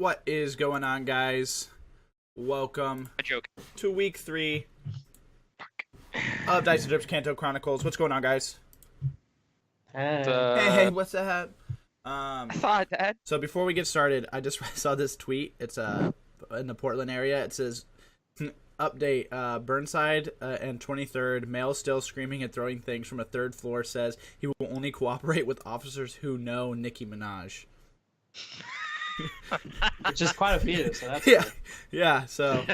What is going on, guys? Welcome A joke. to week 3 of DiceNDerps Kanto KroniKales. What's going on, guys? Hey. Hey, what's that? I saw it, Dad. So before we get started, I just saw this tweet. It's in the Portland area. It says, update, Burnside and 23rd, male still screaming and throwing things from a 3rd floor, says he will only cooperate with officers who know Nicki Minaj. Which is quite a few, so that's Yeah, good. yeah. So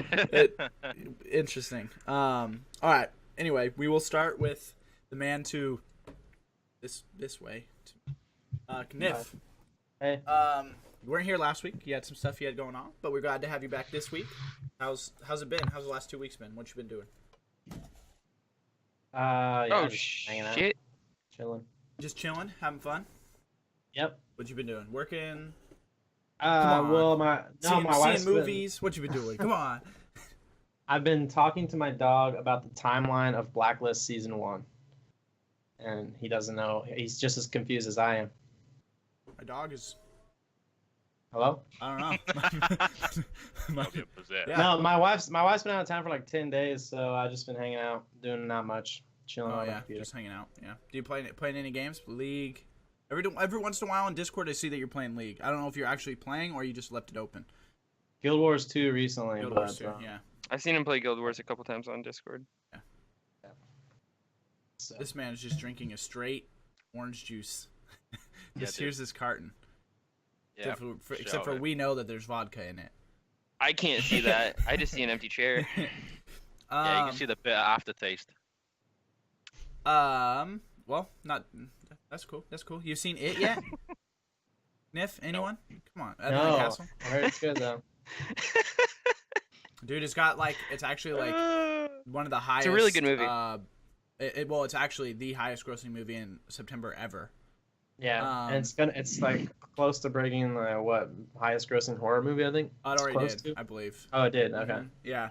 interesting. All right. Anyway, we will start with the man to this way. Knif. Hey. You weren't here last week. You had some stuff you had going on, but we're glad to have you back this week. How's it been? How's the last 2 weeks been? What you been doing? Yeah, Oh, just hanging out, shit. chilling. Just chilling, having fun. Yep. What you been doing? Working? on. Well, my wife's seeing movies. What you been doing? Come on. I've been talking to my dog about the timeline of Blacklist season 1, and he doesn't know. He's just as confused as I am. My dog is. Hello? I don't know. Yeah. No, my wife's been out of town for like 10 days, so I've just been hanging out, doing not much, chilling Oh on the yeah, computer. just hanging out. Yeah. Do you playing any games? League? Every once in a while on Discord, I see that you're playing League. I don't know if you're actually playing or you just left it open. Guild Wars 2 recently, Guild but Wars 2, yeah. I've seen him play Guild Wars a couple times on Discord. so. This man is just drinking a straight orange juice. Just dude. here's this carton. Yeah, Except for we know that there's vodka in it. I can't see that. I just see an empty chair. yeah, you can see the bit of aftertaste. Well, not. That's cool. That's cool. You've seen it yet? Nif? Anyone? Come on. At No, Castle? I heard it's good though. Dude, it's got it's actually one of the highest. It's a really good movie. Well, it's actually the highest grossing movie in September ever. Yeah, and it's like close to breaking the highest grossing horror movie, I think. It It's already close did, to? I believe. Oh, it did. Okay. Mhm. Yeah.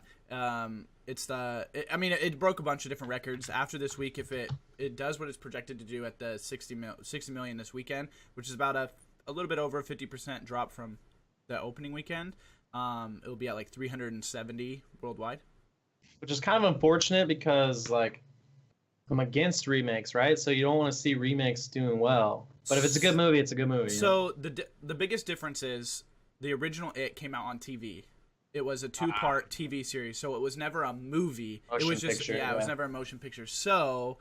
It broke a bunch of different records. After this week, if it does what it's projected to do at the 60 million this weekend, which is about a little bit over a 50% drop from the opening weekend, it'll be at like 370 worldwide. Which is kind of unfortunate because like I'm against remakes, right? So you don't want to see remakes doing well. But if it's a good movie, it's a good movie. So the biggest difference is the original It came out on TV. It was a 2-part TV series, so it was never a movie. It was just picture, it was never a motion picture. So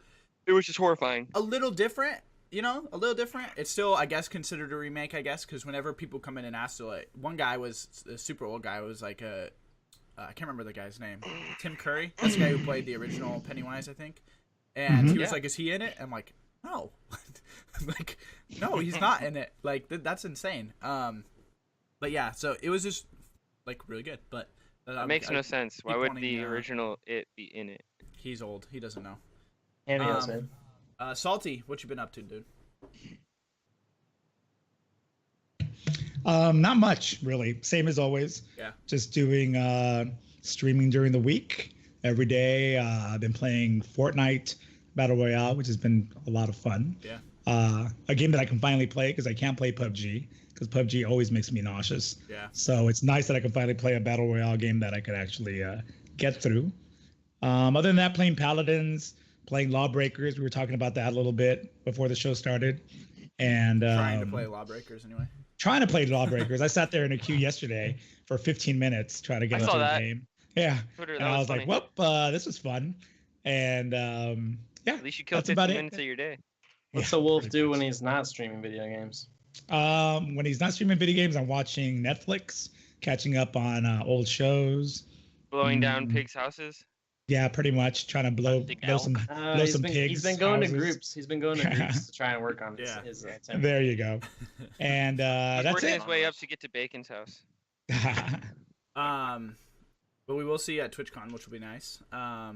It was just horrifying. a little different, a little different. It's still, I guess, considered a remake, I guess, because whenever people come in and ask, like, one guy was a super old guy, was like I can't remember the guy's name, Tim Curry. That's the guy who played the original Pennywise, I think. And he was like, "Is he in it?" I'm like, "No, like, no, he's not in it. Like, that's insane." But yeah, so it was just like really good, but It makes no sense. Why keep would wanting, the original It be in it? He's old. He doesn't know. cameos, man. Salty, what you been up to, dude? Not much, really. Same as always. Yeah. Just doing streaming during the week every day. I've been playing Fortnite Battle Royale, which has been a lot of fun. Yeah. A game that I can finally play because I can't play PUBG because PUBG always makes me nauseous. Yeah. So it's nice that I can finally play a Battle Royale game that I could actually get through. Other than that, playing Paladins, playing Lawbreakers. We were talking about that a little bit before the show started. And Trying to play Lawbreakers anyway. Trying to play Lawbreakers. I sat there in a queue yesterday for 15 minutes trying to get I into saw the that. game. Yeah. Twitter, And that I was was like, funny. well, this was fun. And yeah, At least you killed that's about 15 it. minutes of your day. What's Yeah, the wolf pretty do much. when he's not streaming video games? When he's not streaming video games, I'm watching Netflix, catching up on old shows. Blowing down Mm. pigs' houses. Yeah, pretty much trying to blow Hunting some elk. blow He's some been, pigs. he's been going houses. to groups. He's been going to groups to try and work on Yeah. his temper. There you go. And He's that's working it. his way up to get to Bacon's house. But we will see at TwitchCon, which will be nice.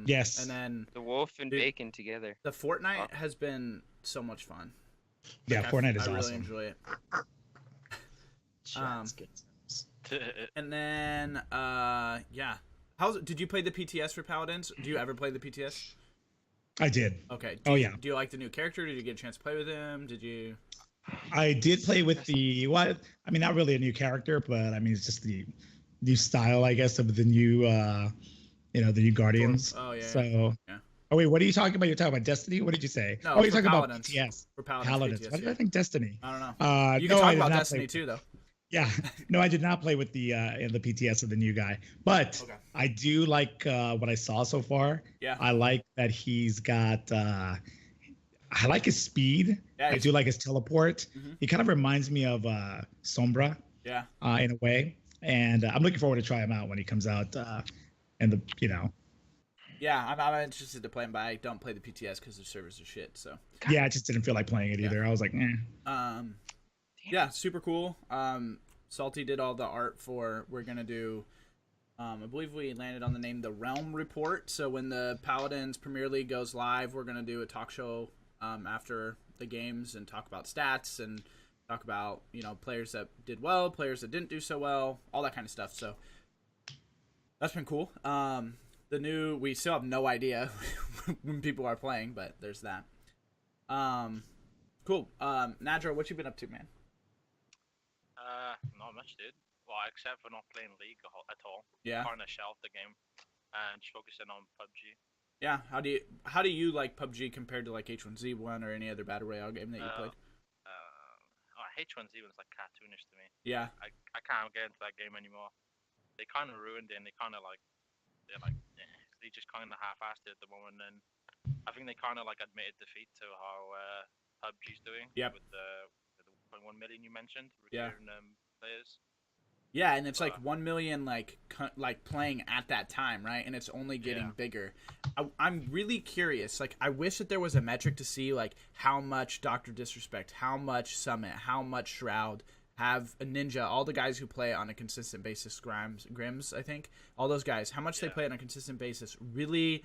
Yes. And then The wolf and Dude. Bacon together. the Fortnite has been so much fun. Yeah, Fortnite is I really awesome. enjoy it. Shots, good times. And then, yeah. Did you play the PTS for Paladins? Do you ever play the PTS? I did. Okay. Oh, yeah. Do you like the new character? Did you get a chance to play with him? Did you? I did play with the what? I mean, not really a new character, but I mean, it's just the new style, I guess, of the new, the new Guardians. Oh yeah. So, Yeah. oh wait, what are you talking about? You're talking about Destiny? What did you say? No, Oh, you're for talking about Paladins. PTS. For Paladins. PTS, Why did yeah. I think Destiny? I don't know. You No, can I talk did about not Destiny play. too, though. Yeah, no, I did not play with the PTS of the new guy, but Okay. I do like what I saw so far. Yeah. I like that he's got. I like his speed. Yeah, I do like his teleport. Mhm. He kind of reminds me of Sombra Yeah. in a way, and I'm looking forward to try him out when he comes out. And the Yeah, I'm interested to play him, but I don't play the PTS because the servers are shit. So. yeah, I just didn't feel like playing it either. I was like, Yeah, super cool. Salty did all the art for. We're gonna do. I believe we landed on the name The Realm Report. So when the Paladins Premier League goes live, we're gonna do a talk show after the games and talk about stats and talk about players that did well, players that didn't do so well, all that kind of stuff. So that's been cool. We still have no idea when people are playing, but there's that. Cool. Nadra, what you been up to, man? Not much, dude. Well, except for not playing League at all. Yeah. Kind of shelved the game and just focusing on PUBG. Yeah. How do you like PUBG compared to like H1Z1 or any other battle royale game that you played? H1Z1 is like cartoonish to me. Yeah. I can't get into that game anymore. They kind of ruined it, and they just kind of half-assed it at the moment. And I think they kind of like admitted defeat to how PUBG's doing. Yep. With the 1.1 million you mentioned Yeah. return players. Yeah, and it's like 1 million like playing at that time, right? And it's only getting bigger. I'm really curious. Like, I wish that there was a metric to see like how much Dr. Disrespect, how much Summit, how much Shroud, have a Ninja, all the guys who play on a consistent basis, Grims, I think, all those guys, how much they play on a consistent basis really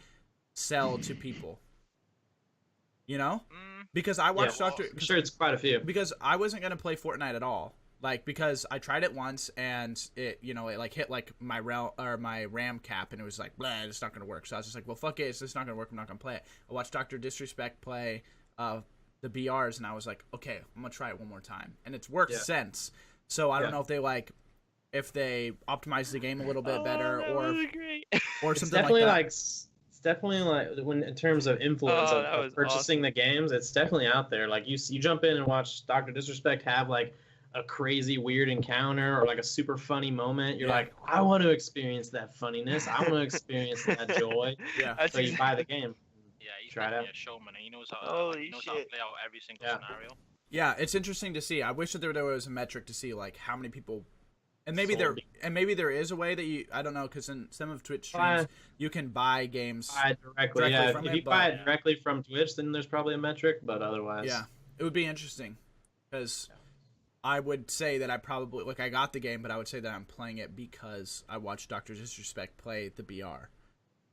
sell to people. Because I watched Dr. I'm sure it's quite a few. Because I wasn't gonna play Fortnite at all. Like, because I tried it once and it like hit like my RAM cap and it was like, blah, it's not gonna work. So I was just like, well, fuck it, it's just not gonna work. I'm not gonna play it. I watched Dr. Disrespect play the BRs and I was like, okay, I'm gonna try it one more time, and it's worked since. So I don't know if they optimize the game a little bit better or something like that. It's definitely like when in terms of influence of purchasing the games, it's definitely out there. Like you jump in and watch Dr. Disrespect have like a crazy weird encounter or like a super funny moment. You're like, I want to experience that funniness. I want to experience that joy. Yeah. So you buy the game. Yeah, he's Try it definitely out. a showman, and he knows how to play out every single scenario. Yeah, it's interesting to see. I wish that there was a metric to see like how many people, and maybe there is a way that I don't know, because in some of Twitch streams you can buy games directly from if you buy it directly from Twitch, then there's probably a metric, but otherwise, it would be interesting because I would say that I probably I got the game, but I would say that I'm playing it because I watched Dr. Disrespect play the BR.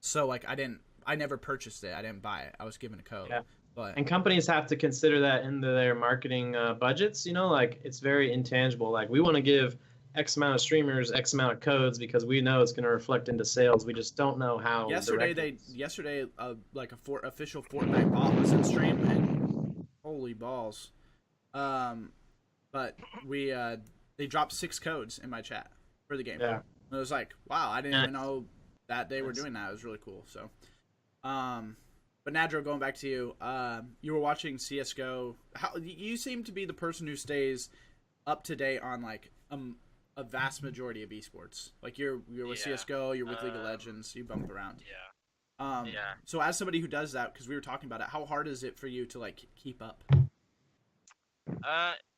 So like I never purchased it. I didn't buy it. I was given a code. Yeah. But and companies have to consider that into their marketing budgets. Like it's very intangible. Like we want to give X amount of streamers X amount of codes because we know it's going to reflect into sales. We just don't know how. Yesterday, like official Fortnite bot was in stream, and holy balls. But they dropped 6 codes in my chat for the game. Yeah. And it was like, wow, I didn't even know that they were doing that. It was really cool. So, but Nadro, going back to you, you were watching CS:GO. How you seem to be the person who stays up to date on like a vast majority of esports. Like you're with CS:GO, you're with League of Legends, you bump around. So as somebody who does that, because we were talking about it, how hard is it for you to like keep up?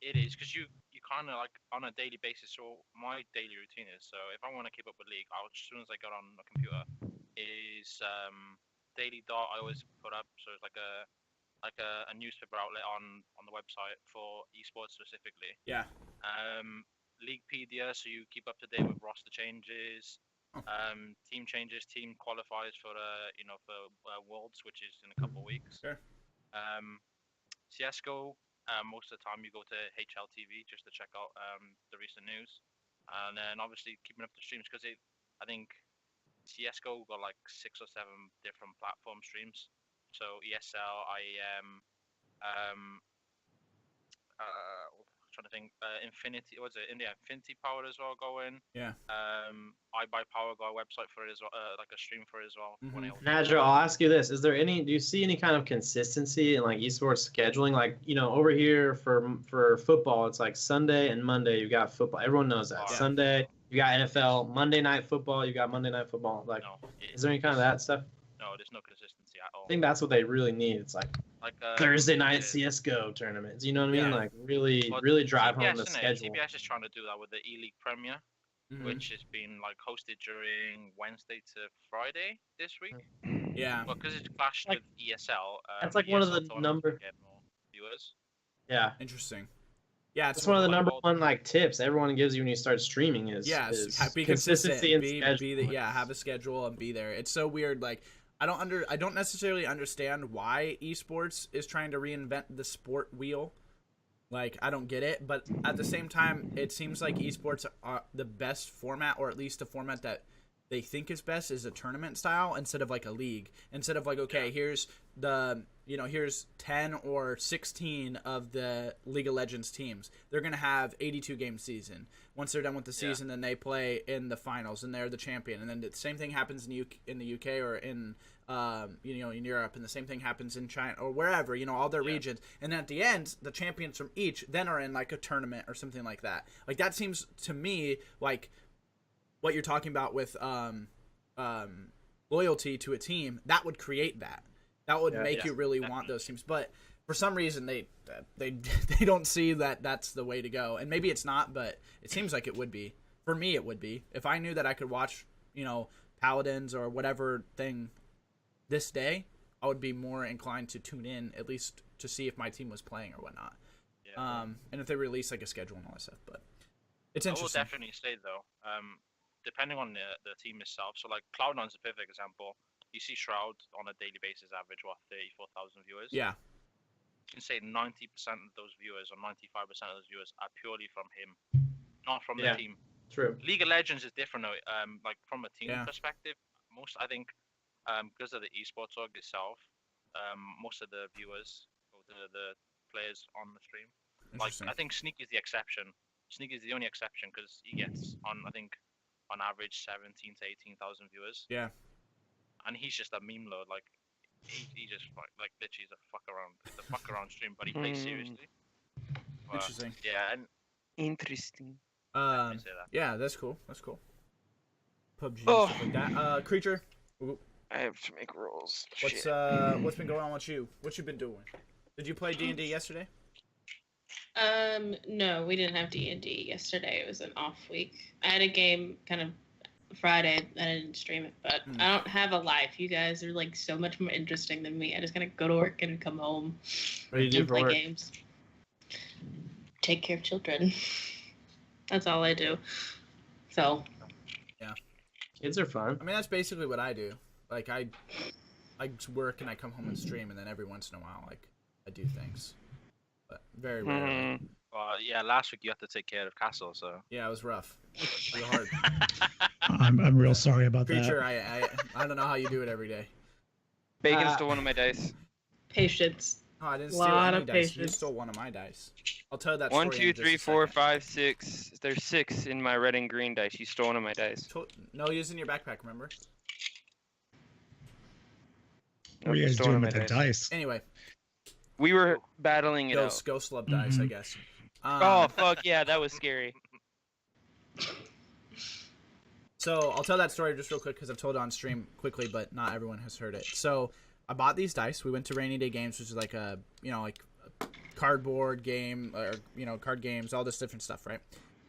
It is because you kind of like on a daily basis. So my daily routine is, so if I want to keep up with League, as soon as I get on a computer, is daily dot. I always put up, so it's like a newspaper outlet on the website for esports specifically. Yeah. Leaguepedia, so you keep up to date with roster changes, team changes, team qualifiers for Worlds, which is in a couple of weeks. Sure. CS:GO. Most of the time you go to HLTV just to check out the recent news, and then obviously keeping up the streams because I think CS:GO got like 6 or 7 different platform streams. So ESL, IEM, trying to think. Infinity, what's it? Infinity Power as well going. Yeah. I Buy Power got a website for it as well, like a stream for it as well. Nadra, I'll ask you this: do you see any kind of consistency in like esports scheduling? Like, over here for football, it's like Sunday and Monday you got football. Everyone knows that. Yeah. Sunday you got NFL. Monday night football, you got Monday night football. Like, is there any kind of that stuff? No, there's no consistency at all. I think that's what they really need. It's like Thursday night CS:GO tournaments. You know what I mean? Yeah. Like really drive home the schedule. CBS is trying to do that with the E-League Premier, which has been like hosted during Wednesday to Friday this week. Yeah. But because it's clashed with ESL, that's like one of the ESL number. get more viewers. Yeah. Interesting. Yeah, it's one of the number one like tips everyone gives you when you start streaming is be consistency and schedule. Have a schedule and be there. It's so weird. Like I don't necessarily understand why esports is trying to reinvent the sport wheel. Like I don't get it, but at the same time, it seems like esports are the best format, or at least the format that they think is best, is a tournament style instead of like a league. Instead of like, okay, here's 10 or 16 of the League of Legends teams. They're going to have 82 game season. Once they're done with the season, then they play in the finals and they're the champion. And then the same thing happens in the UK or in in Europe, and the same thing happens in China or wherever, all their regions. And then at the end, the champions from each then are in like a tournament or something like that. Like that seems to me like what you're talking about with loyalty to a team. That would create that. That would make you really want those teams. But for some reason, they don't see that that's the way to go. And maybe it's not, but it seems like it would be. For me, it would be. If I knew that I could watch, Paladins or whatever thing this day, I would be more inclined to tune in, at least to see if my team was playing or whatnot. Yeah. And if they release like a schedule and all that stuff. But it's interesting. I will definitely say, though, depending on the team itself. So, like, Cloud9's a perfect example. You see Shroud on a daily basis average, 34,000 viewers? Yeah. You can say 90% of those viewers or 95% of those viewers are purely from him, not from the team. True. League of Legends is different, though. Like, from a team perspective, I think, because of the esports org itself, most of the viewers or the players on the stream, like, I think Sneak is the exception. Sneak is the only exception because he gets on average 17 to 18,000 viewers. Yeah. And he's just a meme load. Like he just like literally is a fuck around stream, but he plays seriously. But, interesting. Yeah. And interesting. Yeah, that's cool. That's cool. PUBG and stuff like that. Creature. I have to make rolls. What's been going on with you? What you been doing? Did you play D&D yesterday? No, we didn't have D&D yesterday. It was an off week. I had a game kind of Friday and I didn't stream it, but I don't have a life. You guys are like so much more interesting than me. I just gotta go to work and come home and play games. Take care of children. That's all I do. So. Yeah. Kids are fun. I mean, that's basically what I do. Like I work and I come home and stream, and then every once in a while, like I do things. But very rarely. Yeah, last week you had to take care of Castle, so. Yeah, it was rough. It was hard. I'm real sorry about Creature, that. I don't know how you do it every day. Bacon stole one of my dice. Patience. Oh, I didn't steal any dice. You stole one of my dice. I'll tell you that story. 1, 2, 3, 4, 5, 6. There's 6 in my red and green dice. You stole one of my dice. No, use in your backpack, remember? What are you guys doing with the dice? Anyway. We were battling it out. Ghost Love dice, I guess. Oh, fuck yeah, that was scary. So I'll tell that story just real quick because I've told it on stream quickly, but not everyone has heard it. So I bought these dice. We went to Rainy Day Games, which is like a a cardboard game or card games, all this different stuff, right?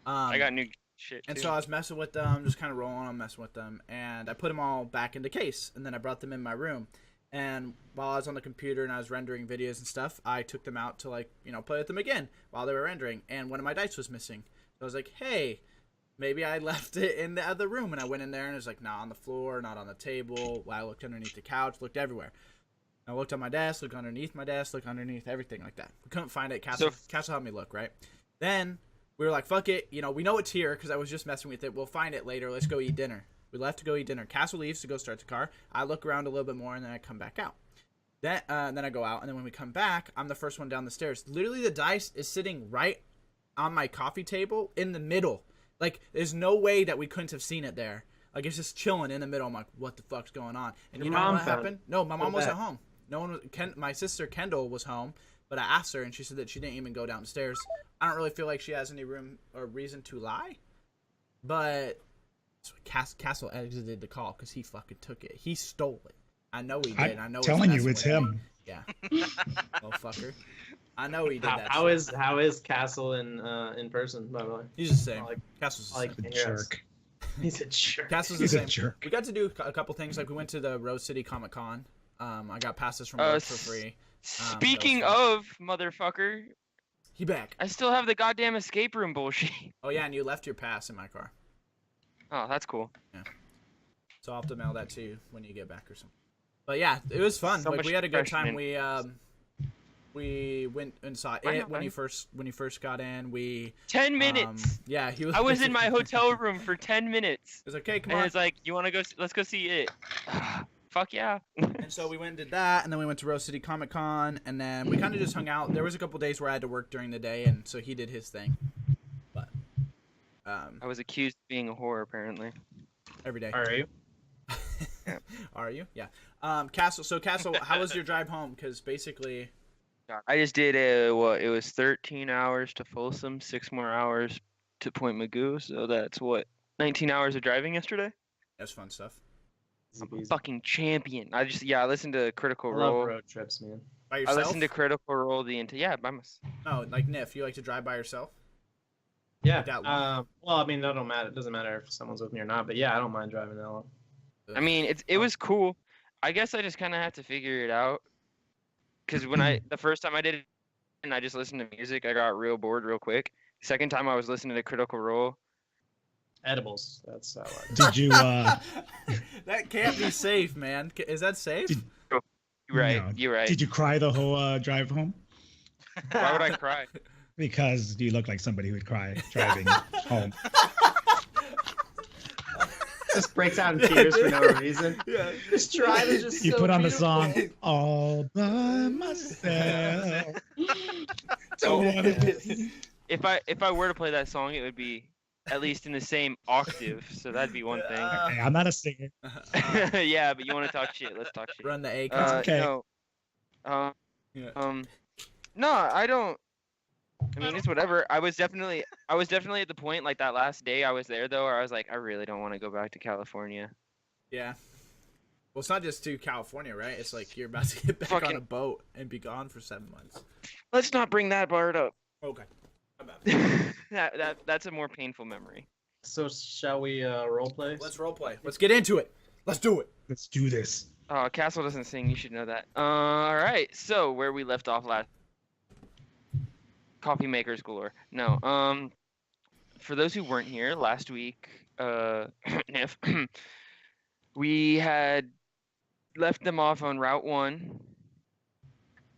I got new shit too. And so I was messing with them, just kind of rolling on, messing with them, and I put them all back into case, and then I brought them in my room. And while I was on the computer and I was rendering videos and stuff, I took them out to play with them again while they were rendering, and one of my dice was missing. So I was like, hey, maybe I left it in the other room, and I went in there and it was like not on the floor, not on the table. I looked underneath the couch, looked everywhere. I looked on my desk, looked underneath my desk, looked underneath everything like that. We couldn't find it. Castle helped me look, right? Then we were like, fuck it, we know it's here because I was just messing with it. We'll find it later. Let's go eat dinner. We left to go eat dinner. Castle leaves to go start the car. I look around a little bit more, and then I come back out. Then I go out, and then when we come back, I'm the first one down the stairs. Literally, the dice is sitting right on my coffee table in the middle. Like, there's no way that we couldn't have seen it there. Like, it's just chilling in the middle. I'm like, what the fuck's going on? And you know what happened? No, my mom wasn't home. No one was. My sister Kendall was home, but I asked her, and she said that she didn't even go downstairs. I don't really feel like she has any room or reason to lie. But Castle exited the call because he fucking took it. He stole it. I know he did. I know. Telling you, it's him. Yeah. Oh fucker. I know he did that. How is Castle in person, by the way? He's the same. Castle's the same. A jerk. He's a jerk. Castle's the same. Jerk. We got to do a couple things. Like, we went to the Rose City Comic Con. I got passes from work for free. Speaking of motherfucker, he back. I still have the goddamn escape room bullshit. Oh yeah, and you left your pass in my car. Oh, that's cool. Yeah. So I'll have to mail that to you when you get back or something. But yeah, it was fun. Like, we had a good time. We went and saw it when you first got in. 10 minutes. Yeah, I was in my hotel room for 10 minutes. It was okay. Come on. And it's like, you want to go? Let's go see it. Fuck yeah. And so we went and did that, and then we went to Rose City Comic Con, and then we kind of just hung out. There was a couple days where I had to work during the day, and so he did his thing. But I was accused of being a whore, apparently. Every day. Are you? Yeah. Are you? Yeah. Castle. So Castle, how was your drive home? Because basically, I just did it was 13 hours to Folsom, 6 more hours to Point Magoo, so that's 19 hours of driving yesterday. That's fun stuff. I'm a fucking champion. I listened to Critical Role. I love road trips, man. By yourself? I listened to Critical Role by myself. No, like Niff, you like to drive by yourself? Yeah. Like that long? Well, I mean, that don't matter. It doesn't matter if someone's with me or not. But yeah, I don't mind driving that long. I mean, it was cool. I guess I just kind of have to figure it out. Because the first time I did it, and I just listened to music, I got real bored real quick. The second time I was listening to Critical Role. Edibles. That's how I Did you? That can't be safe, man. Is that safe? You're right. No. You're right. Did you cry the whole drive home? Why would I cry? Because you look like somebody who would cry driving home. just breaks out in tears for no reason. Yeah. This drive is just You so put on beautiful. the song all by myself. Don't wanna be- If I were to play that song, it would be at least in the same octave, so that'd be one thing. Hey, I'm not a singer. Yeah, but you want to talk shit? Let's talk shit. Run the A. Okay. No. No, I don't. I mean, it's whatever. I was definitely at the point, like, that last day I was there, though, where I was like, I really don't want to go back to California. Yeah. Well, it's not just to California, right? It's like you're about to get back on a boat and be gone for 7 months. Let's not bring that part up. Okay. My bad. That's a more painful memory. So shall we role play? Let's role play. Let's get into it. Let's do it. Let's do this. Oh, Castle doesn't sing. You should know that. All right. So where we left off last. Coffee makers galore. No. For those who weren't here last week, Niff, we had left them off on Route 1.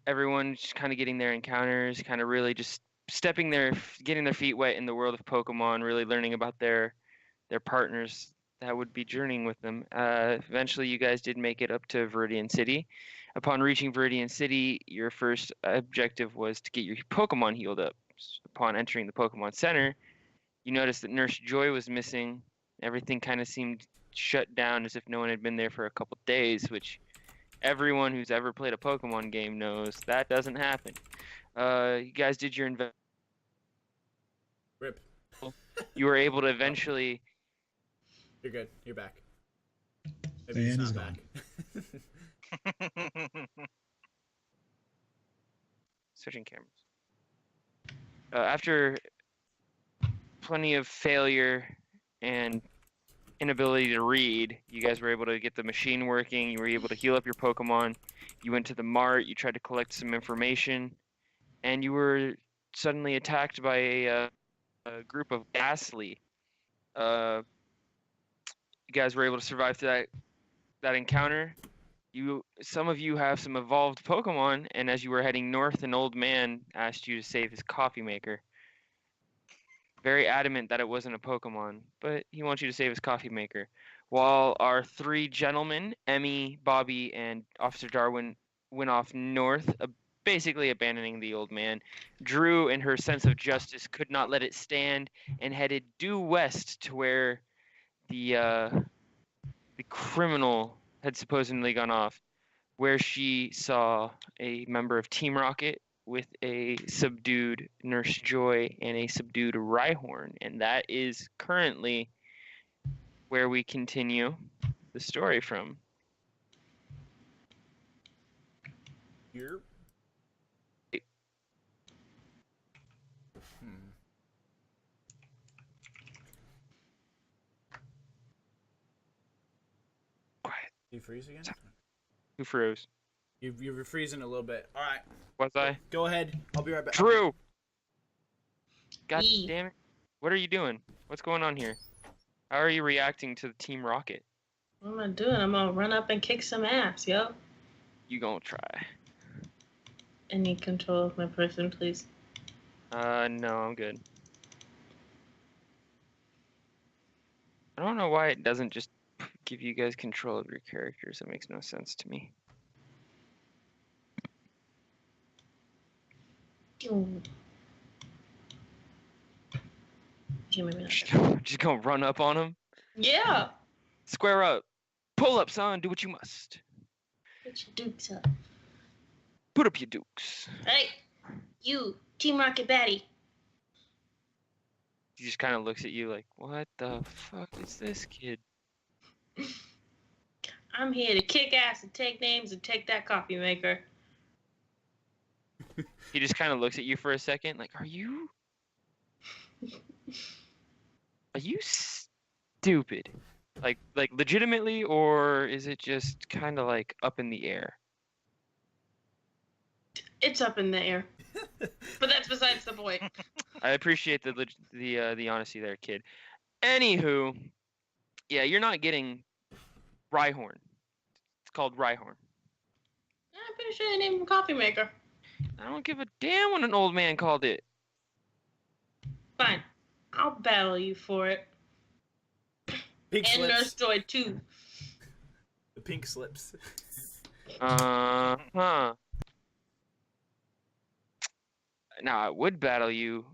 Everyone just kind of getting their encounters, kind of really just getting their feet wet in the world of Pokemon, really learning about their partners that would be journeying with them. Eventually, you guys did make it up to Viridian City. Upon reaching Viridian City, your first objective was to get your Pokemon healed up. Upon entering the Pokemon Center, you noticed that Nurse Joy was missing. Everything kind of seemed shut down as if no one had been there for a couple days, which everyone who's ever played a Pokemon game knows that doesn't happen. You guys did your Rip. You were able to eventually... You're good. You're back. Maybe he's not back. Switching cameras. After plenty of failure and inability to read, you guys were able to get the machine working. You were able to heal up your Pokemon. You went to the mart. You tried to collect some information, and you were suddenly attacked by a group of Ghastly. You guys were able to survive through that encounter. Some of you have some evolved Pokemon, and as you were heading north, an old man asked you to save his coffee maker. Very adamant that it wasn't a Pokemon, but he wants you to save his coffee maker. While our 3 gentlemen, Emmy, Bobby, and Officer Darwin, went off north a basically abandoning the old man. Drew, in her sense of justice, could not let it stand and headed due west to where the criminal had supposedly gone off, where she saw a member of Team Rocket with a subdued Nurse Joy and a subdued Rhyhorn, and that is currently where we continue the story from. Here. Quiet. You freeze again? Who froze? You were freezing a little bit. All right. Was I? Go ahead. I'll be right back. Drew! God Yee. damn it. What are you doing? What's going on here? How are you reacting to the Team Rocket? What am I doing? I'm gonna run up and kick some ass, yo. You gonna try. I need control of my person, please. No, I'm good. I don't know why it doesn't just give you guys control of your characters. It makes no sense to me. Ooh. Yeah, maybe not. Just gonna run up on him? Yeah. Square up. Pull up, son. Do what you must. Put your dukes up. Put up your dukes. Hey, you, Team Rocket Baddie. He just kind of looks at you like, what the fuck is this kid? I'm here to kick ass and take names and take that coffee maker. He just kind of looks at you for a second like, are you stupid? Like legitimately, or is it just kind of like up in the air? It's up in the air. But that's besides the point. I appreciate the honesty there, kid. Anywho, yeah, you're not getting Rhyhorn. It's called Rhyhorn. I'm pretty sure they named him Coffee Maker. I don't give a damn what an old man called it. Fine. I'll battle you for it. Pink And slips. Nurse Joy, too. The pink slips. Huh. Now, I would battle you,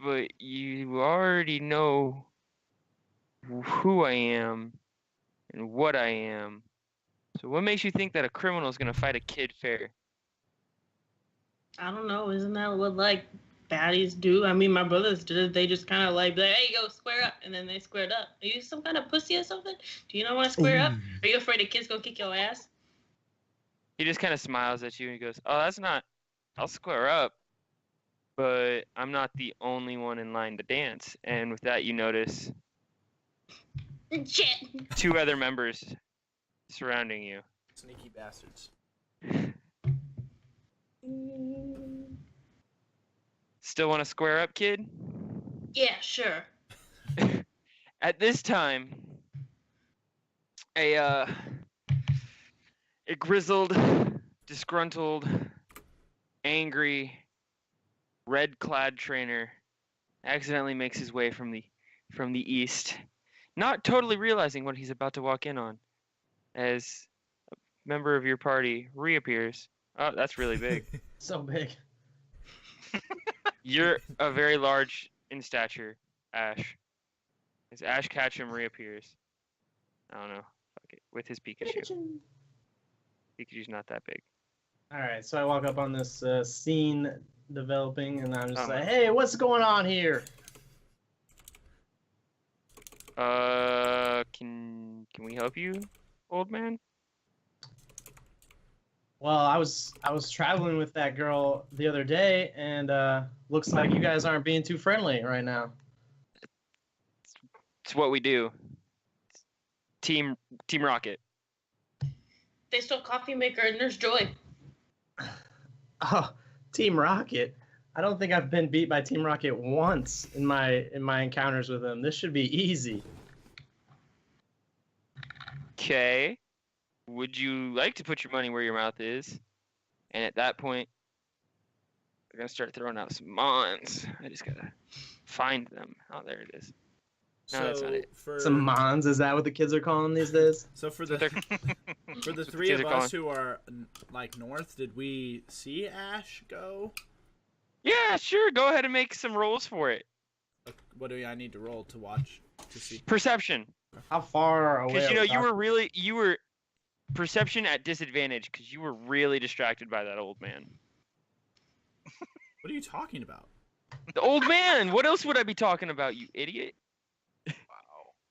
but you already know who I am and what I am. So what makes you think that a criminal is going to fight a kid fair? I don't know. Isn't that what, like, baddies do? I mean, my brothers did it. They just kind of like, hey, yo, square up. And then they squared up. Are you some kind of pussy or something? Do you not want to square up? Are you afraid the kid's going to kick your ass? He just kind of smiles at you and he goes, oh, that's not... I'll square up. But I'm not the only one in line to dance. And with that, you notice Shit. 2 other members surrounding you. Sneaky bastards. Still want to square up, kid? Yeah, sure. At this time, a grizzled, disgruntled, angry, red-clad trainer accidentally makes his way from the east, not totally realizing what he's about to walk in on, as a member of your party reappears. Oh, that's really big. So big. You're a very large in stature, Ash. As Ash Ketchum reappears. I don't know. Fuck it. With his Pikachu. Pikachu's not that big. All right, so I walk up on this scene developing, and I'm just like, "Hey, what's going on here?" Can we help you, old man? Well, I was traveling with that girl the other day, and looks like you guys aren't being too friendly right now. It's what we do. Team Rocket. They stole Coffee Maker and Nurse Joy. Oh, Team Rocket. I don't think I've been beat by Team Rocket once in my encounters with them. This should be easy. Okay. Would you like to put your money where your mouth is? And at that point, we're gonna start throwing out some mons. I just gotta find them. Oh, there it is. No, that's not it. Some Mons, is that what the kids are calling these days? So for the three kids of are us who are like north, did we see Ash go? Yeah, sure. Go ahead and make some rolls for it. What do I need to roll to watch to see? Perception. How far away? Because you were perception at disadvantage because you were really distracted by that old man. What are you talking about? The old man. What else would I be talking about, you idiot? Wow.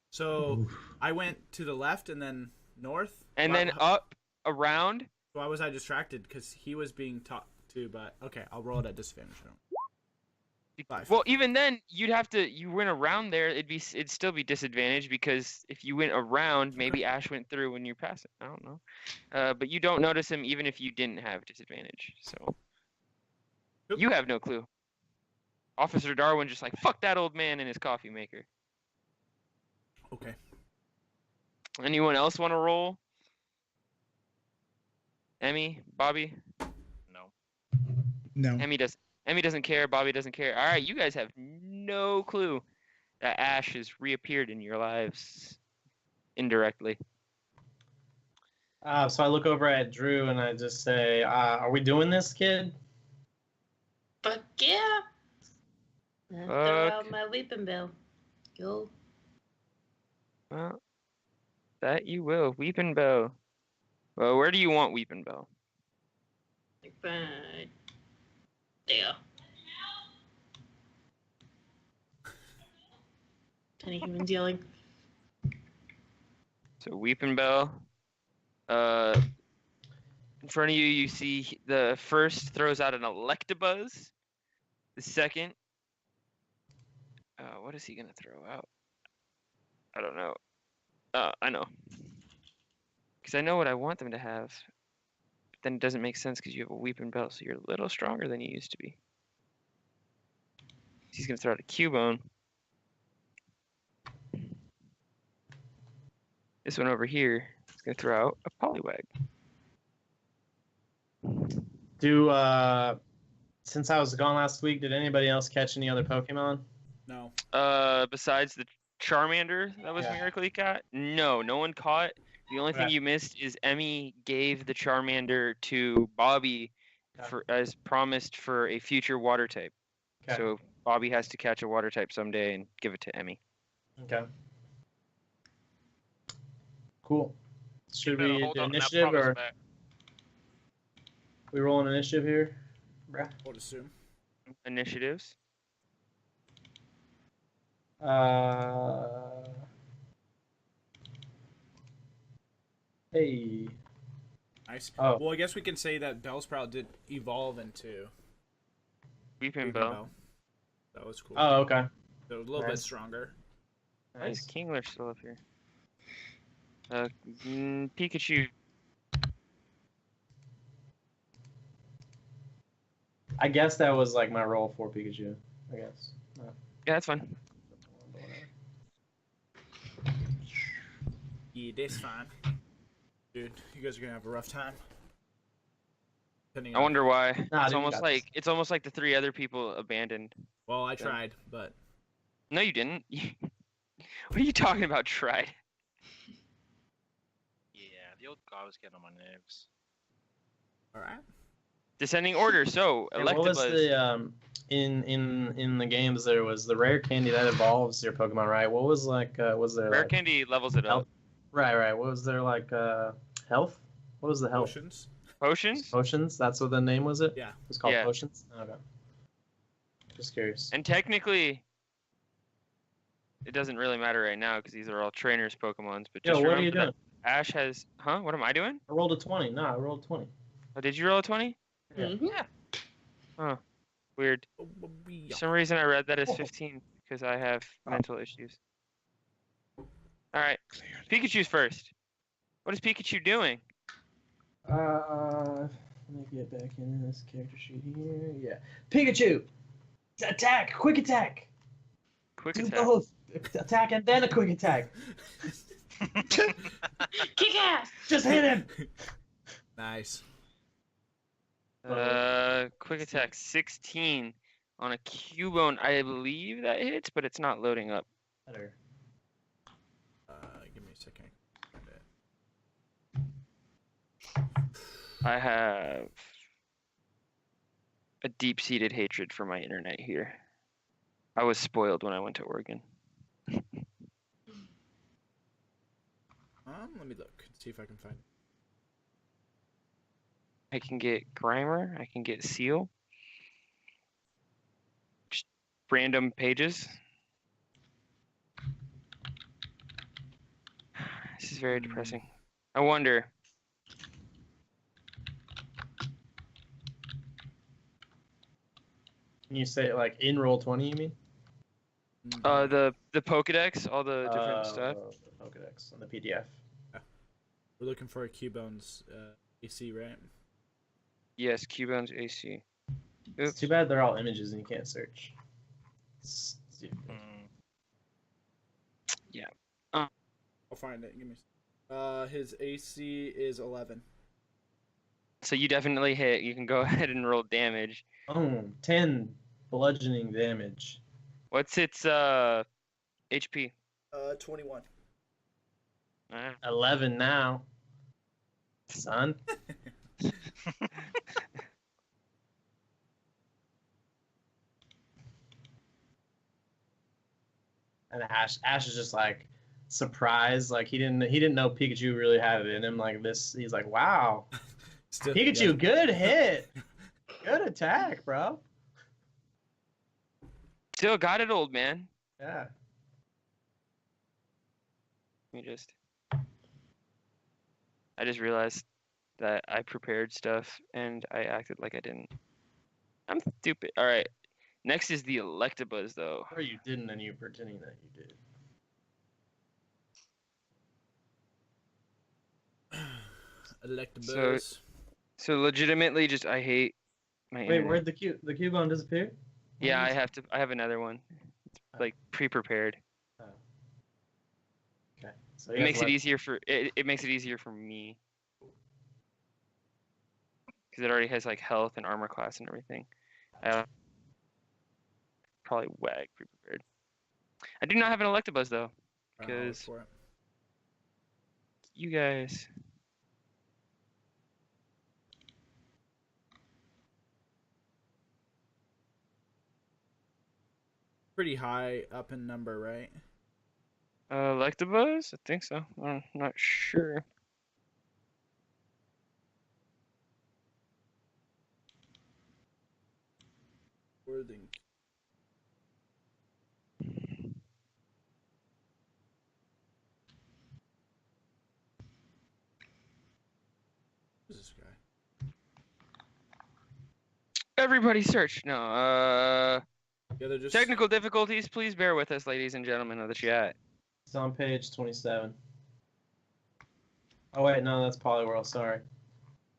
So I went to the left and then north, And then up, around. Why was I distracted? Because he was being talked to. But okay, I'll roll it at disadvantage. 5. Well, even then, you went around there. It'd still be disadvantage because if you went around, maybe Ash went through when you pass it. I don't know. But you don't notice him even if you didn't have disadvantage. So you have no clue. Officer Darwin just like, fuck that old man and his coffee maker. Okay. Anyone else want to roll? Emmy, Bobby? No. Emmy doesn't care. Bobby doesn't care. All right, you guys have no clue that Ash has reappeared in your lives indirectly. So I look over at Drew and I just say, "Are we doing this, kid?" Fuck yeah. Throw out my weeping bell. Go. Well, that you will. Weeping Bow. Well, where do you want Weeping Bow? There. Tiny humans yelling. So Weeping Bell. In front of you, you see the first throws out an Electabuzz. The second, what is he gonna throw out? I don't know. I know. Because I know what I want them to have. But then it doesn't make sense because you have a Weeping Bell, so you're a little stronger than you used to be. He's gonna throw out a Cubone. This one over here is gonna throw out a Poliwag. Since I was gone last week, did anybody else catch any other Pokemon? No. Besides the Charmander that was Miracle caught? No one caught. The only thing you missed is Emmy gave the Charmander to Bobby as promised for a future water type. Okay. So Bobby has to catch a water type someday and give it to Emmy. Okay. Cool. Should we do initiative or we roll an initiative here? I would assume. Initiatives. Hey. Nice. Oh. Well, I guess we can say that Bellsprout did evolve into Weeping Bell. That was cool. Oh, okay. So a little bit stronger. Nice. Kingler still up here. Pikachu. I guess that was like my roll for Pikachu. I guess. Yeah, that's fine. Yeah, that's fine. Dude, you guys are gonna have a rough time. I wonder why. It's almost like the three other people abandoned. Well, I tried, but no, you didn't. What are you talking about? Tried? Yeah, the old guy was getting on my nerves. All right. Descending order. So what was the in the games? There was the rare candy that evolves your Pokemon, right? What was was there rare candy levels it up? Right. What was there health? What was the health? Potions. That's what the name was. It. Yeah. It was called potions. Okay. Just curious. And technically, it doesn't really matter right now because these are all trainers Pokemons. But just what are you doing? Ash has. Huh? What am I doing? I rolled a 20. No, I rolled 20. Oh, did you roll a 20? Yeah. Yeah. Huh. Weird. For some reason, I read that as 15 because I have mental issues. All right. Pikachu's first. What is Pikachu doing? Let me get back into this character sheet here. Yeah. Pikachu! Attack! Quick attack! Do both! Attack and then a quick attack! Kick ass! Just hit him! Nice. Quick attack 16 on a Cubone. I believe that hits, but it's not loading up. Better. I have a deep-seated hatred for my internet here. I was spoiled when I went to Oregon. Let me look. See if I can find. I can get Grimer. I can get Seal. Just random pages. This is very depressing. I wonder. Can you say like in Roll20? You mean? The Pokedex, all the different stuff. The Pokedex on the PDF. We're looking for a Cubone's AC, right? Yes, Cubone's AC. It's too bad they're all images and you can't search. Yeah. I'll find it. Give me. His AC is 11. So you definitely hit. You can go ahead and roll damage. Oh, 10 bludgeoning damage. What's its HP? 21. 11 now. Son. And Ash is just like surprised, like he didn't know Pikachu really had it in him like this. He's like, wow. Pikachu, yeah. Good hit. Good attack, bro. Still got it, old man. Yeah. I just realized that I prepared stuff and I acted like I didn't. I'm stupid. All right. Next is the Electabuzz, though. Or you didn't and you're pretending that you did. Electabuzz. So legitimately, just I hate my internet. Wait, where'd the Cubone disappear? Yeah, I have another one. It's like pre-prepared. Oh. Okay. So it makes it easier for it makes it easier for me. Because it already has like health and armor class and everything. Probably WAG pre-prepared. I do not have an Electabuzz though. Because you guys. Pretty high up in number, right? Electabuzz? I think so. I'm not sure. Worthing. Who's this guy? Everybody search. No, Yeah, they're just... Technical difficulties, please bear with us, ladies and gentlemen of the chat. It's on page 27. Oh wait, no, that's Poliwhirl, sorry.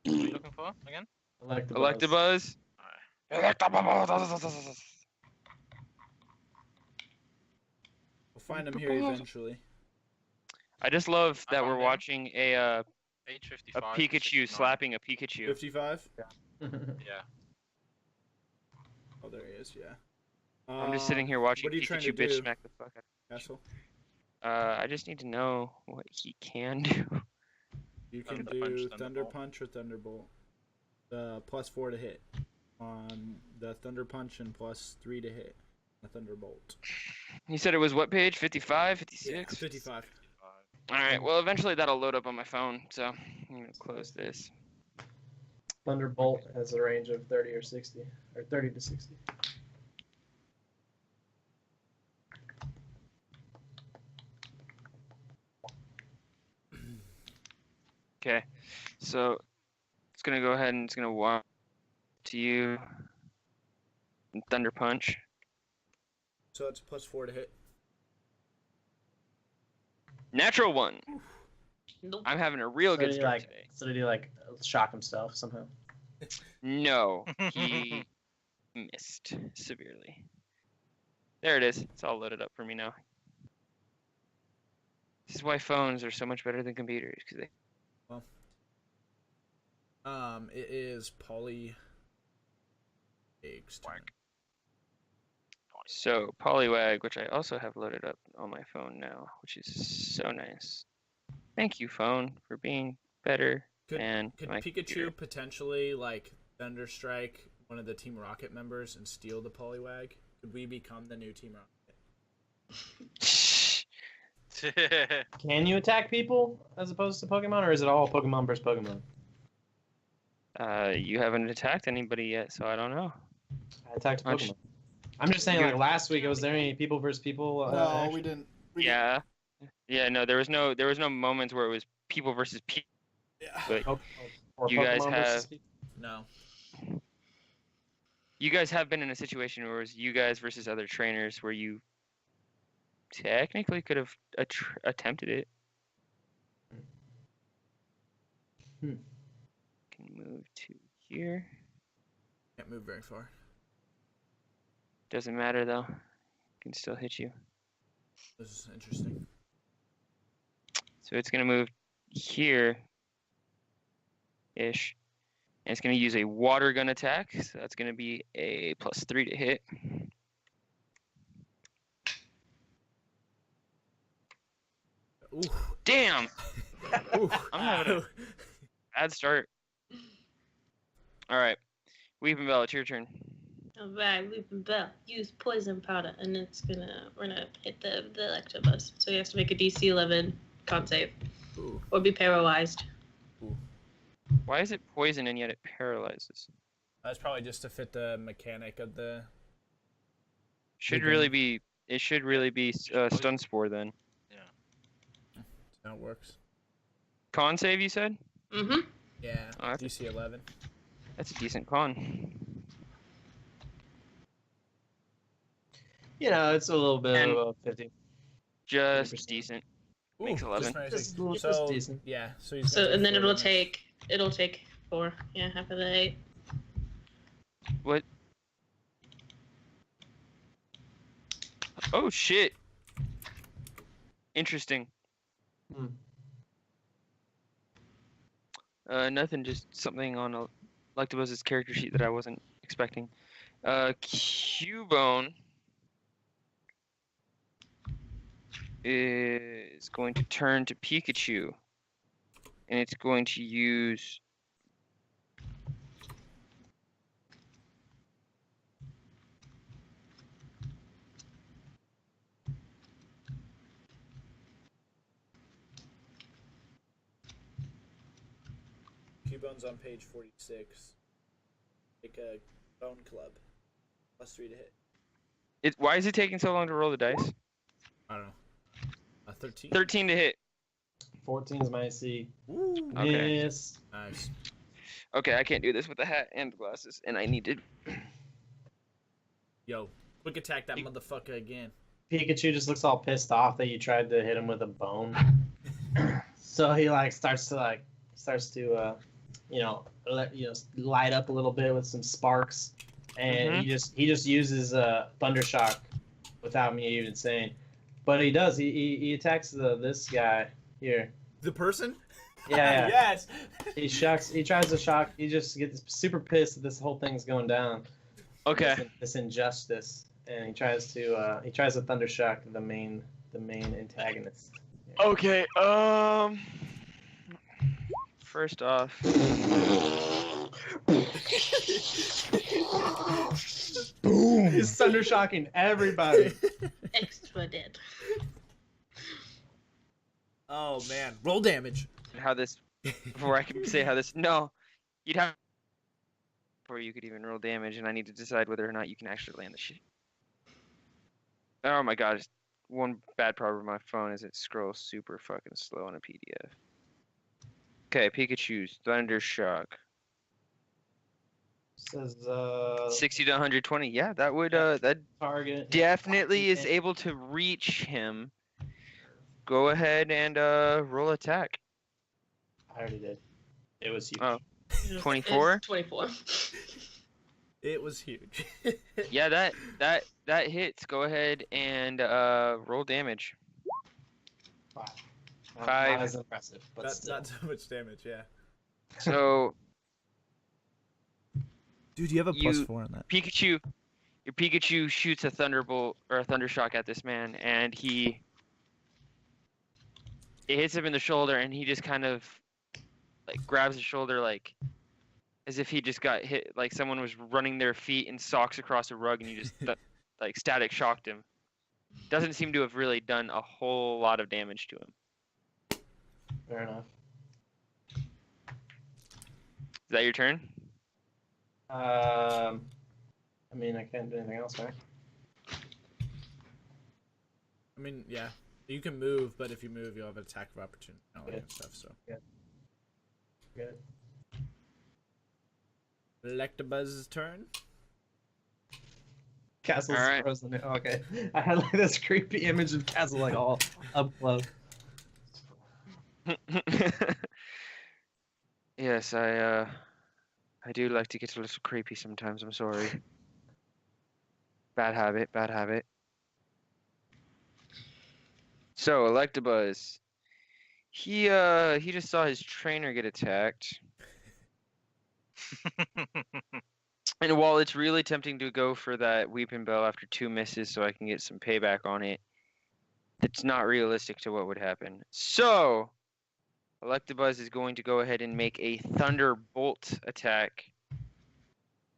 What are you looking for again? Electabuzz. We'll find him here eventually. I just love that we're watching a Pikachu slapping a Pikachu. 55? Yeah. Yeah. Oh, there he is, yeah. I'm just sitting here watching Pikachu bitch smack the fuck out of Asshole. I just need to know what he can do. You can do Thunder Punch or Thunderbolt. +4 to hit on the Thunder Punch and +3 to hit a Thunderbolt. You said it was what page? 55, 56? Yeah, 55. Alright, well eventually that'll load up on my phone, so I'm going to close this. Thunderbolt has a range of 30 or 60, or 30 to 60. Okay, so it's going to go ahead and it's going to walk to you and Thunder Punch. So that's +4 to hit. Natural 1. Nope. I'm having a real good start today. So did he like shock himself somehow? No, he missed severely. There it is. It's all loaded up for me now. This is why phones are so much better than computers, because they... Well, it is Poliwag's turn. So, Poliwag, which I also have loaded up on my phone now, which is so nice. Thank you, phone, for being better Could my Pikachu computer. potentially like Thunderstrike one of the Team Rocket members and steal the Poliwag? Could we become the new Team Rocket? Can you attack people as opposed to Pokemon, or is it all Pokemon versus Pokemon? You haven't attacked anybody yet, so I don't know. I attacked a Much- Pokemon. I'm just saying, like last week, was there any people versus people? No, action? we didn't. Yeah. Yeah, no, there was no moments where it was people versus people. Yeah. But Or you guys Pokemon versus have- people? No. you guys have been in a situation where it was you guys versus other trainers where you technically could have attempted it. Hmm. Can move to here. Can't move very far. Doesn't matter though. Can still hit you. This is interesting. So it's gonna move here ish. And it's gonna use a water gun attack. So that's gonna be a +3 to hit. Ooh. Damn! Ooh. I'm having a bad start. Alright. Weeping Bell, it's your turn. Alright, Weeping Bell. Use poison powder, and we're gonna hit the Electabuzz. So he has to make a DC 11 con save. Ooh. Or be paralyzed. Why is it poison and yet it paralyzes? That's probably just to fit the mechanic of the. Should Weeping. really be. It should really be Stun Spore then. That's how it works. Con save, you said? Mm-hmm. Yeah. Oh, that's- DC 11. That's a decent con. You know, it's a little bit And- above 50. Just 100%. decent. Ooh, Makes 11. Just Just nice. just decent. Yeah. So he's. So gonna and then take it'll 4 damage. take 4. Yeah, half of the 8. What? Oh shit. Interesting. Hmm. Nothing. Just something on Electabuzz's character sheet that I wasn't expecting. Cubone is going to turn to Pikachu, and it's going to use. Cubone's on page 46. Take a bone club. +3 to hit. Why is it taking so long to roll the dice? I don't know. 13. 13 to hit. 14 is my AC. Ooh. Okay. Yes. Nice. Okay, I can't do this with the hat and the glasses, and I need to. Yo, quick attack that motherfucker again. Pikachu just looks all pissed off that you tried to hit him with a bone. So he starts to light up a little bit with some sparks, and he just uses Thundershock without me even saying. But he does. He attacks this guy here. The person? Yeah. Yes. He shocks. He tries to shock. He just gets super pissed that this whole thing's going down. Okay. This injustice, and he tries to Thundershock the main antagonist. Okay. First off. Boom. He's Thundershocking everybody. Extra dead. Oh man, roll damage. How this. Before I can say how this. No. You'd have. Before you could even roll damage, and I need to decide whether or not you can actually land the shit. Oh my god. One bad problem with my phone is it scrolls super fucking slow on a PDF. Okay, Pikachu's Thundershock. Says 60 to 120. Yeah, that would that target. definitely is able to reach him. Go ahead and roll attack. I already did. It was huge. Oh. 24? 24. It was huge. Yeah, that hits. Go ahead and roll damage. Wow. Not 5. as impressive, but That's still. not so much damage, yeah. So Dude, you have a You- +4 on that. your Pikachu shoots a thunderbolt or a thundershock at this man, and it hits him in the shoulder, and he just kind of like grabs his shoulder like as if he just got hit, like someone was running their feet in socks across a rug and you just like static shocked him. Doesn't seem to have really done a whole lot of damage to him. Fair enough. Is that your turn? I mean, I can't do anything else, right? I mean, yeah. You can move, but if you move, you'll have an attack of opportunity and all that kind of stuff, so. Yeah. Good. Electabuzz's turn. Castle's All right. frozen. Okay. I had like this creepy image of Castle like all up close. Yes, I do like to get a little creepy sometimes. I'm sorry. Bad habit. Bad habit. So Electabuzz, he just saw his trainer get attacked, and while it's really tempting to go for that Weeping Bell after 2 misses so I can get some payback on it, it's not realistic to what would happen. So Electabuzz is going to go ahead and make a Thunderbolt attack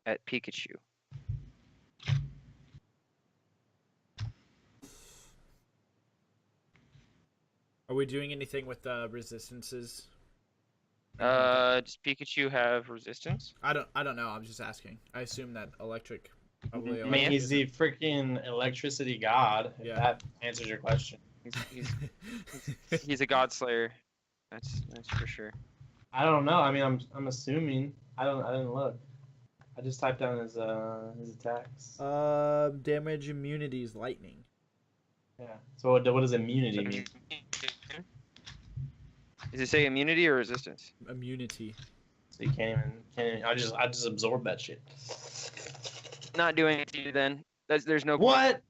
at Pikachu. Are we doing anything with resistances? Does Pikachu have resistance? I don't know. I'm just asking. I assume that electric probably. I mean, he's the freaking electricity god. If that answers your question. He's a god slayer. That's for sure. I don't know. I mean, I'm assuming. I didn't look. I just typed down his attacks. Damage immunity is lightning. Yeah. So what does immunity mean? Does it say immunity or resistance? Immunity. So you can't even. I just absorb that shit. Not doing it to you then. There's no What?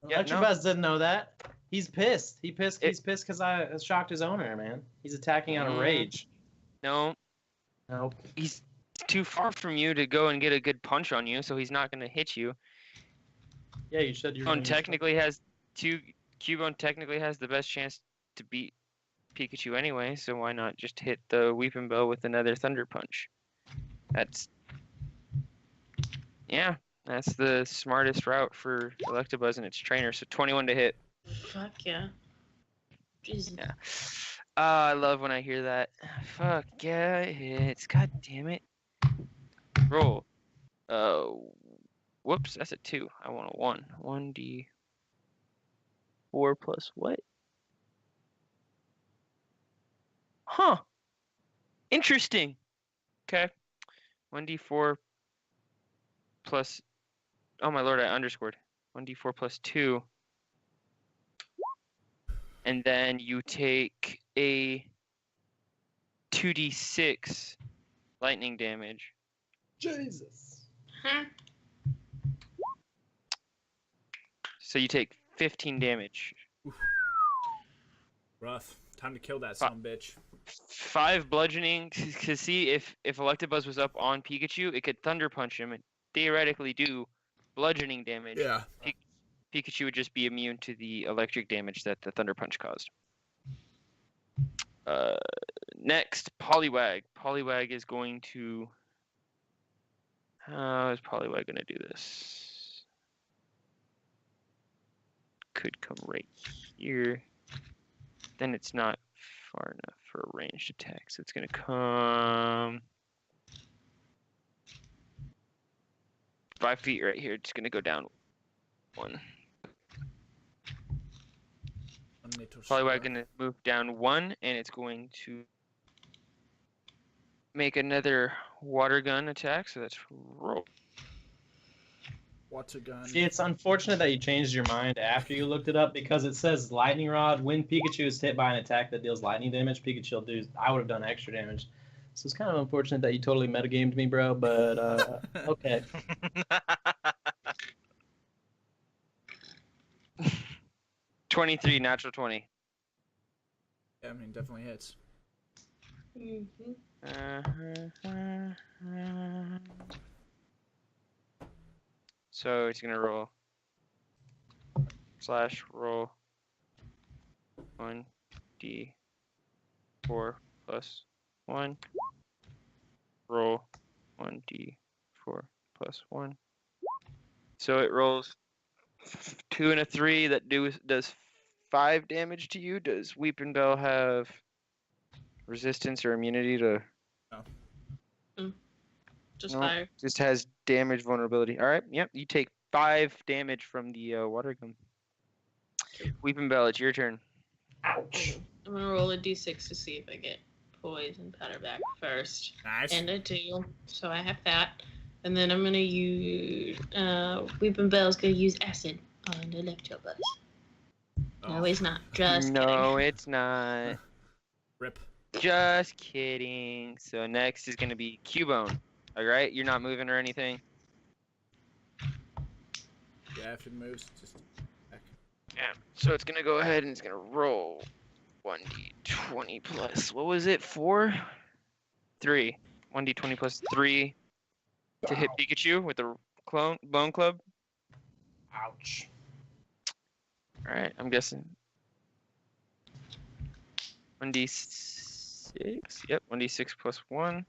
point. Yeah, Electabuzz didn't know that. He's pissed. He's pissed because I shocked his owner, man. He's attacking out of rage. No. Nope. He's too far from you to go and get a good punch on you, so he's not going to hit you. Yeah, you said you're. Cubone technically has the best chance to beat Pikachu anyway, so why not just hit the Weeping Bell with another Thunder Punch? That's the smartest route for Electabuzz and its trainer. So 21 to hit. Fuck yeah. Jesus. Yeah. I love when I hear that. Fuck yeah, it hits. God damn it. Roll. Whoops, that's a 2. I want a 1. 1d4 plus what? Huh. Interesting. Okay. 1d4 plus. Oh my lord, I underscored. 1d4 plus 2. And then you take a 2d6 lightning damage. Jesus. Huh? So you take 15 damage. Rough. Time to kill that son bitch. 5 bludgeoning. Cause see, if Electabuzz was up on Pikachu, it could Thunder Punch him and theoretically do bludgeoning damage. Yeah. Pikachu would just be immune to the electric damage that the Thunder Punch caused. Next, Poliwag. Poliwag is going to... How is Poliwag going to do this? Could come right here. Then it's not far enough for a ranged attack, so it's going to come... 5 feet right here. It's going to go down 1. Poliwag going to move down 1, and it's going to make another water gun attack. So that's roll. Water gun. See, it's unfortunate that you changed your mind after you looked it up because it says lightning rod. When Pikachu is hit by an attack that deals lightning damage, Pikachu will do. I would have done extra damage. So it's kind of unfortunate that you totally metagamed me, bro. But okay. 23, natural 20. Yeah, I mean, definitely hits. Mm-hmm. So it's gonna roll. /roll 1d4 plus 1. Roll 1d4 plus 1. So it rolls 2 and a 3. That does 5 damage to you. Does Weeping Bell have resistance or immunity to? No. Just No, fire. just has damage vulnerability. All right. Yep. You take 5 damage from the water gun. Weeping Bell, it's your turn. Ouch. I'm gonna roll a d6 to see if I get poison powder back first. Nice. And I do, so I have that. And then I'm gonna use Weeping Bell's gonna use acid on Electabuzz. No, it's not. Just No, kidding. it's not. Rip. Just kidding. So next is gonna be Cubone. All right, you're not moving or anything. Yeah, if it moves, just back. Yeah. So it's gonna go ahead and it's gonna roll 1d20 plus. What was it? 4? 3. 1d20 plus 3 to hit Pikachu with the bone club. Ouch. All right, I'm guessing 1d6. Yep, 1d6 plus 1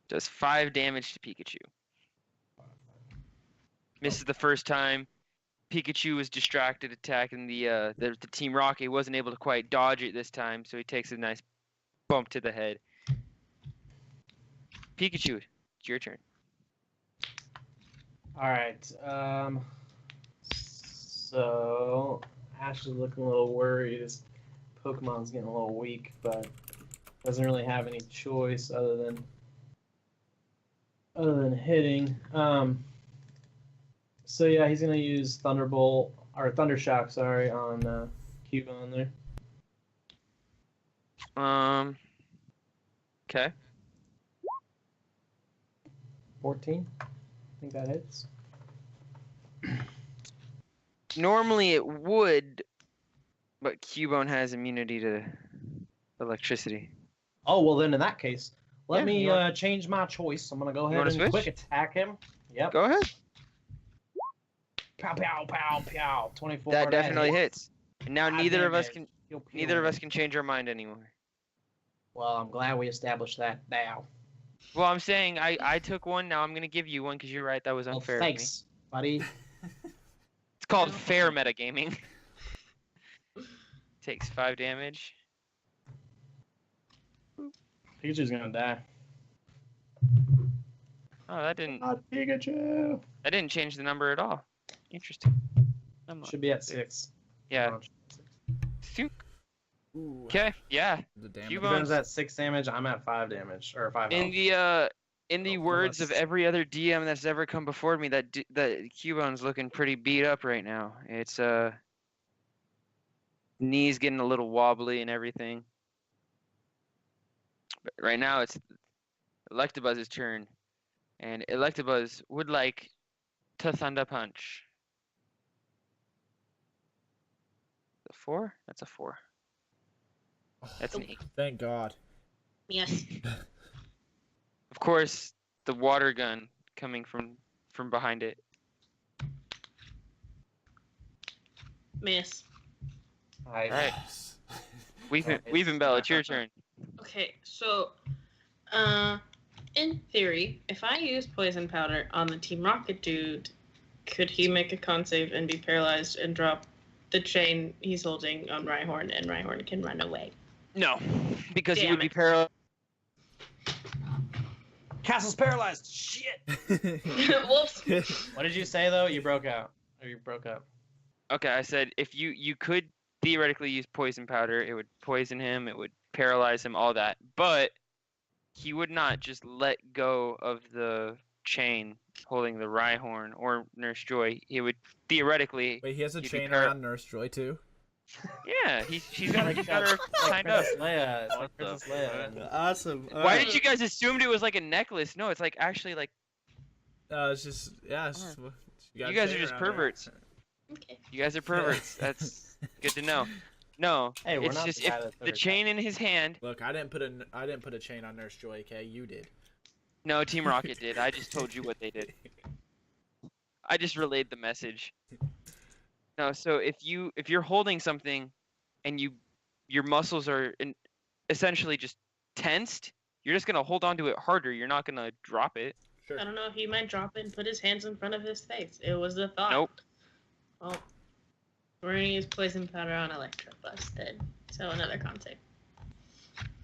does 5 damage to Pikachu. Misses the first time. Pikachu was distracted attacking the Team Rocket. He wasn't able to quite dodge it this time, so he takes a nice bump to the head. Pikachu, it's your turn. All right. So Ash is looking a little worried. His Pokemon's getting a little weak, but doesn't really have any choice other than hitting. So yeah, he's gonna use Thunderbolt or Thundershock, sorry, on Cubone there. Okay. 14. I think that hits. Normally it would, but Cubone has immunity to electricity. Oh well, then in that case, let Yeah, me you want- change my choice. I'm gonna go You ahead wanna and switch? quick attack him. Yep. Go ahead. Pow pow pow pow. 24. That definitely hits. And now God neither of damn us it. can Pew, pew. neither of us can change our mind anymore. Well, I'm glad we established that now. Well, I'm saying I took one. Now I'm gonna give you one because you're right. That was Well, unfair. To me. thanks, buddy. It's called fair metagaming. Takes 5 damage. Pikachu's gonna die. Oh, that didn't Not Pikachu. change the number at all. Interesting. Should be at 6. Yeah. Ooh. Okay. Yeah. The damage. Cubone- Cubone's at 6 damage. I'm at 5 damage or 5 In health. the Oh, words of bless. every other DM that's ever come before me, that Cubone's looking pretty beat up right now. It's knees getting a little wobbly and everything. But right now it's Electabuzz's turn, and Electabuzz would like to Thunder Punch. The 4? That's a 4. That's an 8. Thank God. Yes. Of course, the water gun coming from behind it. Miss. Alright. Alright. Yes. Weeping Bell, it's your turn. Okay, so, in theory, if I use poison powder on the Team Rocket dude, could he make a con save and be paralyzed and drop the chain he's holding on Rhyhorn, and Rhyhorn can run away? No, because he Damn would be it. paralyzed. Castle's paralyzed. Shit. Whoops. What did you say though? You broke out. Or you broke up. Okay, I said if you could theoretically use poison powder, it would poison him, it would paralyze him, all that. But he would not just let go of the chain holding the Rhyhorn or Nurse Joy. He would theoretically. Wait, he has a You'd be chain par- around Nurse Joy too? Yeah, she's got her signed up. Princess Leia. It's What like the Princess Leia. Awesome. Why did you guys assume it was like a necklace? No, it's like actually like It's just, yeah. It's just, you got a guys chain are just around her. perverts. Okay. You guys are perverts. That's good to know. No, Hey, we're it's not just the guy if that took the her chain in his hand. Look, I didn't put a chain on Nurse Joy. Okay, you did. No, Team Rocket did. I just told you what they did. I just relayed the message. No, so if you're holding something, and your muscles are essentially just tensed, you're just gonna hold on to it harder. You're not gonna drop it. Sure. I don't know. He might drop it and put his hands in front of his face. It was the thought. Nope. Well, we're gonna use poison powder on Electabuzz then. So another concept.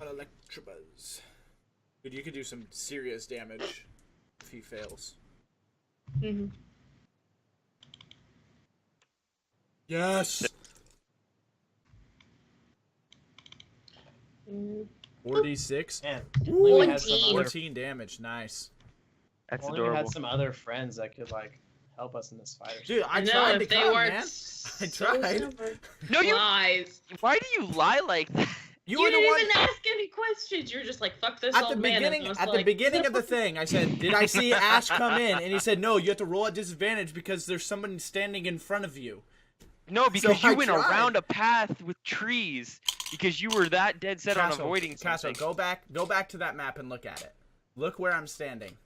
Electabuzz. Dude, you could do some serious damage if he fails. Mm-hmm. Yes. 46. Man, Ooh, we had some 14. other, 14 damage. Nice. That's only we adorable. had some other friends that could like help us in this fight. Or Dude, I know, tried to if they come, weren't man. I so tried. stubborn. No, you. Lies. Why do you lie like that? You You were the didn't one even ask any questions. You're just like, fuck this at old the man. beginning. At the beginning of the thing, I said, "Did I see Ash come in?" And he said, "No, you have to roll at disadvantage because there's someone standing in front of you." No, because So I you went tried. around a path with trees because you were that dead set on avoiding Castle, something. go back to that map and look at it. Look where I'm standing.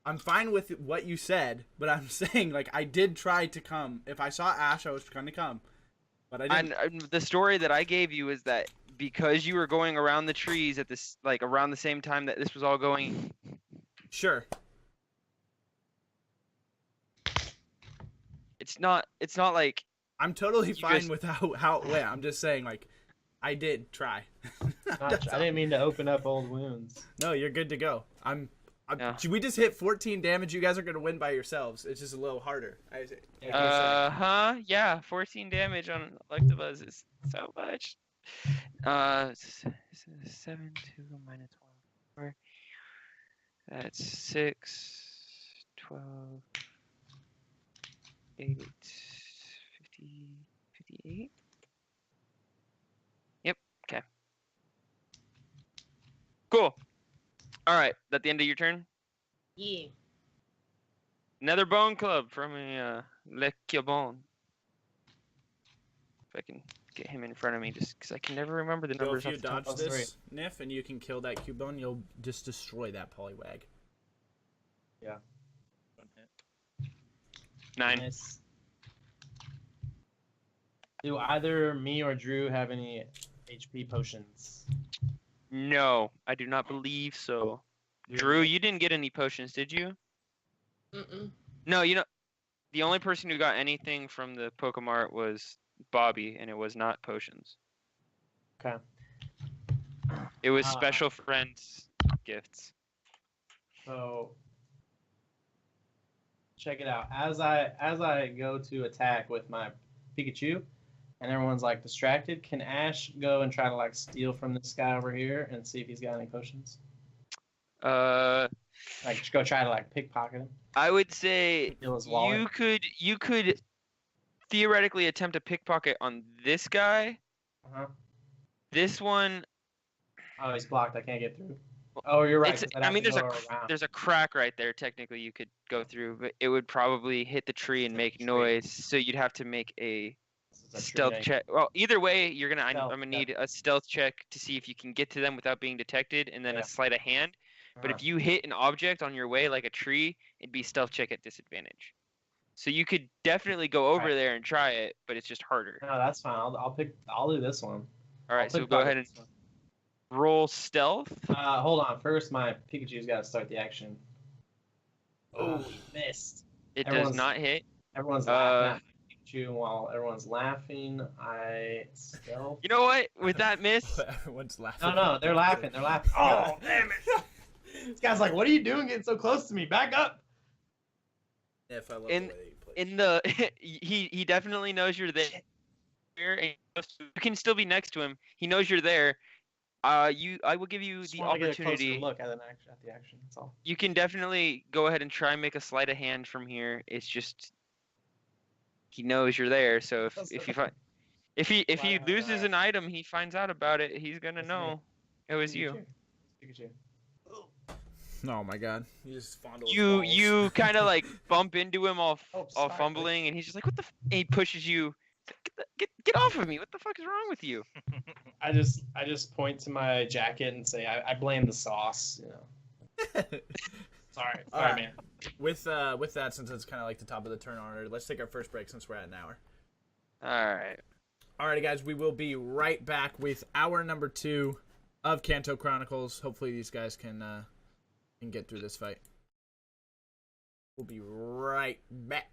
I'm fine with what you said, but I'm saying like I did try to come. If I saw Ash, I was gonna come, but I didn't. And the story that I gave you is that because you were going around the trees at this, like around the same time that this was all going. Sure. It's not like I'm totally You fine just- with how it went. I'm just saying like I did try. I didn't mean to open up old wounds. No, you're good to go. Yeah. We just hit 14 damage. You guys are gonna win by yourselves. It's just a little harder. Yeah, 14 damage on Electabuzz is so much. 7 2 minus 1 4. That's 6 12 8 50 58. Yep, okay. Cool. All right, that the end of your turn? Yeah. Another bone club from a Le Cubone. If I can get him in front of me, just because I can never remember the So numbers. if you off the top dodge of my this, Nif, and you can kill that Cubone, you'll just destroy that Poliwag. Yeah. 9. Nice. Do either me or Drew have any HP potions? No, I do not believe so. Drew, you didn't get any potions, did you? Mm-mm. No, you know, the only person who got anything from the Pokemart was Bobby, and it was not potions. Okay. It was Ah. special friends gifts. So check it out. As I go to attack with my Pikachu, and everyone's like distracted, can Ash go and try to like steal from this guy over here and see if he's got any potions? Like just go try to like pickpocket him. I would say Steal his wallet. you could theoretically attempt a pickpocket on this guy. Uh-huh. This one, Oh, he's blocked. I can't get through. Oh, you're right. it's, 'cause I'd I have mean, to there's go a around. there's a crack right there. Technically, you could go through, but it would probably hit the tree and make Tree. noise. So you'd have to make a This is a tree stealth egg. check. Well, either way, you're gonna. I'm Stealth, gonna yeah. need a stealth check to see if you can get to them without being detected, and then Yeah. a sleight of hand. But if Uh-huh. you hit an object on your way, like a tree, it'd be stealth check at disadvantage. So you could definitely go over Right. there and try it, but it's just harder. No, that's fine. I'll do this one. All right, I'll so go pickpocket ahead and this one. roll stealth. Hold on. First, my Pikachu's got to start the action. Oh, he missed. It does everyone's- not hit. Everyone's laughing at my Pikachu, and while everyone's laughing, I stealth. You know what? With that miss, Everyone's laughing. No, they're laughing. They're laughing. Oh, damn it! This guy's like, "What are you doing, getting so close to me? Back up!" If I love In- the way that you play. in the he definitely knows you're there, and you can still be next to him. He knows you're there. I will give you Just the wanted to get a closer opportunity. look at the action. That's all. You can definitely go ahead and try and make a sleight of hand from here. It's just he knows you're there. So if you find if he Sleight of loses hand. an item, he finds out about it. He's gonna That's me. know it was you. Pikachu. Oh my god. You just fondle his You balls. you kind of like bump into him all Oh, all sorry, fumbling, and he's just like, "What the?" And he pushes you. Get off of me! What the fuck is wrong with you? I just point to my jacket and say, I blame the sauce. You know. Sorry, Alright. man. with that, since it's kind of like the top of the turn order, let's take our first break since we're at an hour. All right. Alrighty, guys, we will be right back with hour number 2 of Kanto KroniKales. Hopefully these guys can get through this fight. We'll be right back.